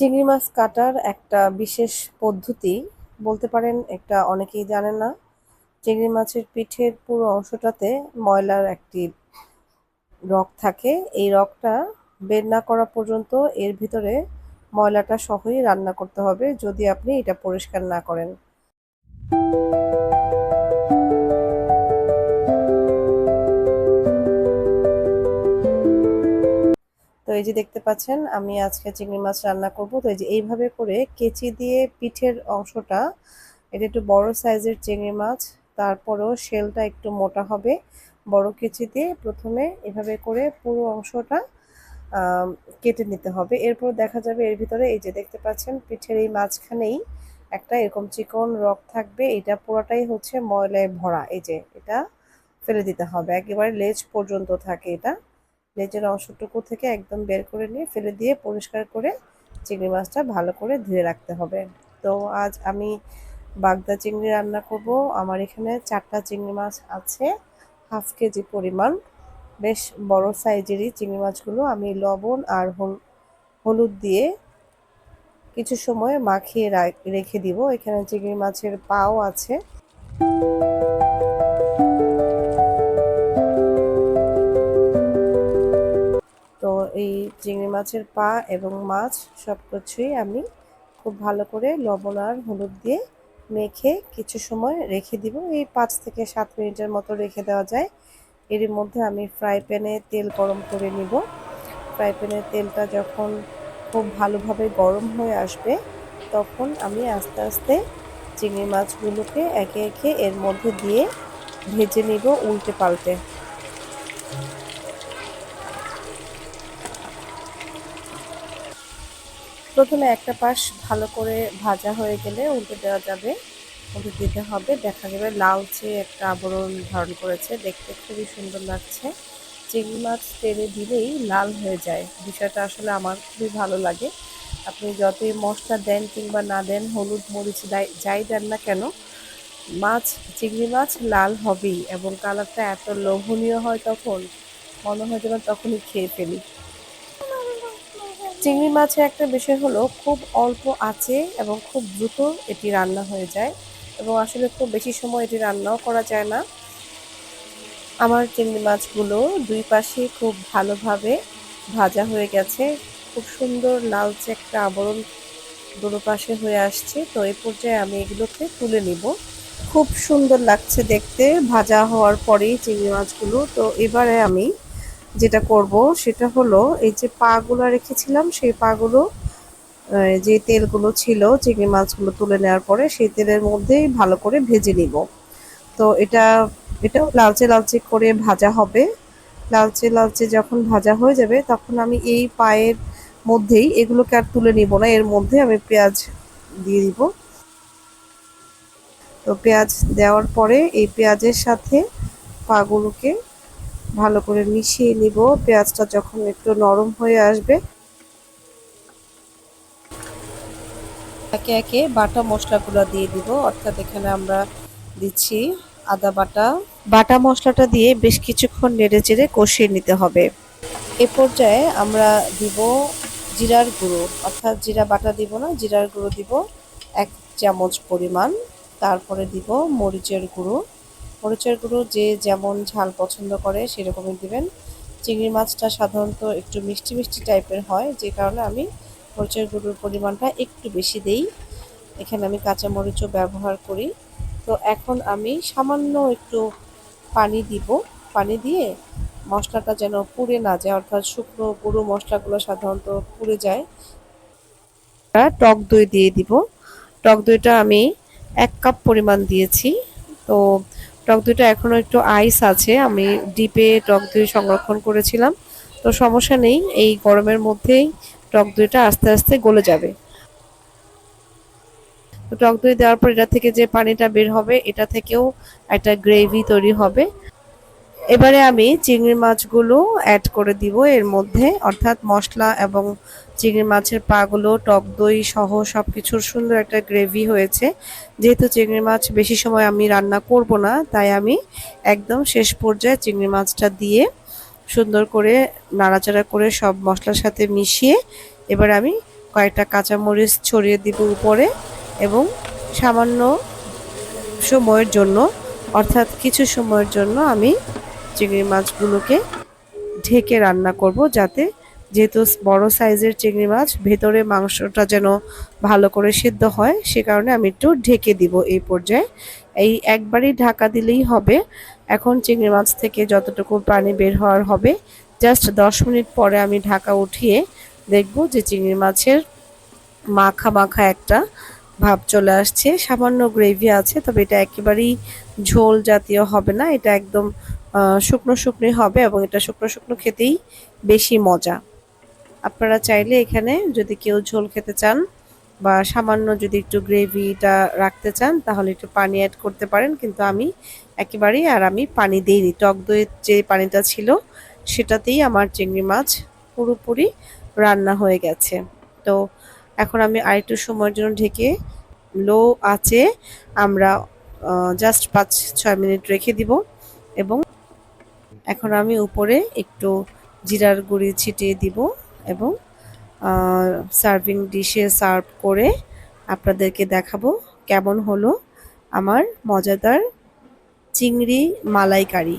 চিংড়ি মাছ কাটার একটা বিশেষ পদ্ধতি বলতে পারেন, একটা অনেকেই জানেন না। চিংড়ি মাছের পিঠের পুরো অংশটাতে ময়লার একটি রগ থাকে। এই রগটা বের না করা পর্যন্ত এর ভিতরে ময়লাটা সহই রান্না করতে হবে যদি আপনি এটা পরিষ্কার না করেন। তো এই যে দেখতে পাচ্ছেন, আমি আজকে চিংড়ি মাছ রান্না করব। তো এই যে এইভাবে করে কেচি দিয়ে পিঠের অংশটা, এটা একটু বড় সাইজের চিংড়ি মাছ, তারপরেও শেলটা একটু মোটা হবে। বড় কেচি দিয়ে প্রথমে এভাবে করে পুরো অংশটা কেটে নিতে হবে। এরপর দেখা যাবে এর ভিতরে এই যে দেখতে পাচ্ছেন পিঠের এই মাঝখানেই একটা এরকম চিকন রগ থাকবে। এটা পুরোটাই হচ্ছে ময়লায় ভরা। এই যে এটা ফেলে দিতে হবে, একেবারে লেজ পর্যন্ত থাকে এটা। লেজের অংশটুকু থেকে একদম বের করে নিয়ে ফেলে দিয়ে পরিষ্কার করে চিংড়ি মাছটা ভালো করে ধুয়ে রাখতে হবে। তো আজ আমি বাগদা চিংড়ি রান্না করব। আমার এখানে 4টা চিংড়ি মাছ আছে, হাফ কেজি পরিমাণ। বেশ বড় সাইজেরই চিংড়ি মাছগুলো আমি লবণ আর হলুদ দিয়ে কিছু সময় মাখিয়ে রেখে দিব। এখানে চিংড়ি মাছের পাও আছে। তো এই চিংড়ি মাছের পা এবং মাছ সব কিছুই আমি খুব ভালো করে লবণ আর হলুদ দিয়ে মেখে কিছু সময় রেখে দিব। এই 5 থেকে 7 মিনিটের মতো রেখে দেওয়া যায়। এর মধ্যে আমি ফ্রাই প্যানে তেল গরম করে নিব। ফ্রাই প্যানের তেলটা যখন খুব ভালোভাবে গরম হয়ে আসবে, তখন আমি আস্তে আস্তে চিংড়ি মাছগুলোকে একে একে এর মধ্যে দিয়ে ভেজে নিব উল্টে পাল্টে। প্রথমে একটা পাশ ভালো করে ভাজা হয়ে গেলে উল্টে দেওয়া যাবে, উল্টে দিতে হবে। দেখা যাবে লালচে একটা আবরণ ধারণ করেছে, দেখতে খুবই সুন্দর লাগছে। চিংড়ি মাছ তেলে দিলেই লাল হয়ে যায়, বিষয়টা আসলে আমার খুবই ভালো লাগে। আপনি যতই মশলা দেন কিংবা না দেন, হলুদ মরিচ যাই দেন না কেন, মাছ চিংড়ি মাছ লাল হবেই এবং কালারটা এত লোভনীয় হয়, তখন মনে হয় যেন তখনই খেয়ে ফেলি। চিংড়ি মাছের একটা বিষয় হলো খুব অল্প আঁচে এবং খুব দ্রুত এটি রান্না হয়ে যায়, এবং আসলে খুব বেশি সময় এটি রান্নাও করা যায় না। আমার চিংড়ি মাছগুলো দুই পাশে খুব ভালোভাবে ভাজা হয়ে গেছে, খুব সুন্দর লালচে একটা আবরণ দুটো পাশে হয়ে আসছে। তো এই পর্যায়ে আমি এগুলোকে তুলে নিব। খুব সুন্দর লাগছে দেখতে ভাজা হওয়ার পরেই চিংড়ি মাছগুলো। তো এবারে আমি যেটা করব সেটা হলো, এই যে পাগুলো রেখেছিলাম সেই পাগুলো, যে তেলগুলো ছিল চিংড়ি মাছগুলো তুলে নেওয়ার পরে সেই তেলের মধ্যেই ভালো করে ভেজে নিব। তো এটাও লালচে লালচে করে ভাজা হবে। লালচে লালচে যখন ভাজা হয়ে যাবে, তখন আমি এই পায়ের মধ্যেই, এগুলোকে আর তুলে নিব না, এর মধ্যে আমি পেঁয়াজ দিয়ে দিব। তো পেঁয়াজ দেওয়ার পরে এই পেঁয়াজের সাথে পাগুলোকে ভালো করে মিশিয়ে নিব। পেঁয়াজটা যখন একটু নরম হয়ে আসবে, একে একে বাটা মশলাগুলো দিয়ে দিব। অর্থাৎ এখানে আমরা দিচ্ছি আদা বাটা। বাটা মশলাটা দিয়ে বেশ কিছুক্ষণ নেড়েচেড়ে কষিয়ে নিতে হবে। এ পর্যায়ে আমরা দিব জিরার গুঁড়ো, অর্থাৎ জিরা বাটা দিব না, জিরার গুঁড়ো দিব 1 চামচ পরিমাণ। তারপরে দিব মরিচের গুঁড়ো। মরিচের গুঁড়ো যে যেমন ঝাল পছন্দ করে সেরকমই দিবেন। চিংড়ি মাছটা সাধারণত একটু মিষ্টি মিষ্টি টাইপের হয়, যে কারণে আমি মরিচের গুঁড়োর পরিমাণটা একটু বেশি দেই। এখানে আমি কাঁচা মরিচও ব্যবহার করি। তো এখন আমি সামান্য একটু পানি দিব। পানি দিয়ে মশলাটা যেন পুড়ে না যায়, অর্থাৎ শুকনো গুঁড়ো মশলাগুলো সাধারণত পুড়ে যায়। টক দই দিয়ে দিব। টক দইটা আমি 1 কাপ পরিমাণ দিয়েছি। তো টক দইটা এখনো একটু আইস আছে, আমি ডিপে টক দই সংরক্ষণ করেছিলাম। তো সমস্যা নেই, এই গরমের মধ্যেই টক দইটা আস্তে আস্তে গলে যাবে। তো টক দই দেওয়ার পর এটা থেকে যে পানিটা বের হবে, এটা থেকেও একটা গ্রেভি তৈরি হবে। এবারে আমি চিংড়ি মাছগুলো অ্যাড করে দিব এর মধ্যে, অর্থাৎ মশলা এবং চিংড়ি মাছের পাগুলো টক দই সহ সবকিছুর সুন্দর একটা গ্রেভি হয়েছে। যেহেতু চিংড়ি মাছ বেশি সময় আমি রান্না করব না, তাই আমি একদম শেষ পর্যায়ে চিংড়ি মাছটা দিয়ে সুন্দর করে নাড়াচাড়া করে সব মশলার সাথে মিশিয়ে এবার আমি কয়েকটা কাঁচামরিচ ছড়িয়ে দিব উপরে এবং সামান্য সময়ের জন্য অর্থাৎ কিছু সময়ের জন্য আমি চিংড়ি মাছগুলোকে ঢেকে রান্না করব, যাতে যেহেতু বড় সাইজের চিংড়ি মাছ ভেতরে মাংসটা যেন ভালো করে সিদ্ধ হয়, সে কারণে আমি একটু ঢেকে দিব এই পর্যায়ে। এই একবারই ঢাকা দিলেই হবে। এখন চিংড়ি মাছ থেকে যতটুকু পানি বের হওয়ার হবে, জাস্ট 10 মিনিট পরে আমি ঢাকা উঠিয়ে দেখব যে চিংড়ি মাছের মাখা মাখা একটা ভাব চলে আসছে, সামান্য গ্রেভি আছে, তবে এটা একেবারেই ঝোল জাতীয় হবে না, এটা একদম শুকনো শুকনোই হবে এবং এটা শুকনো শুকনো খেতেই বেশি মজা। আপনারা চাইলে এখানে যদি কেউ ঝোল খেতে চান বা সামান্য যদি একটু গ্রেভিটা রাখতে চান তাহলে একটু পানি অ্যাড করতে পারেন, কিন্তু আমি একেবারেই আমি পানি দিইনি। টক দইয়ের যে পানিটা ছিল সেটাতেই আমার চিংড়ি মাছ পুরোপুরি রান্না হয়ে গেছে। তো এখন আমি আরেকটু সময়ের জন্য ঢেকে লো আঁচে আমরা জাস্ট 5-6 মিনিট রেখে দিব এবং এখন আমি উপরে একটু জিরার গুঁড়ি ছিটিয়ে দিব এবং সার্ভিং ডিশে সার্ভ করে আপনাদেরকে দেখাবো কেমন হলো আমার মজাদার চিংড়ি মালাইকারি।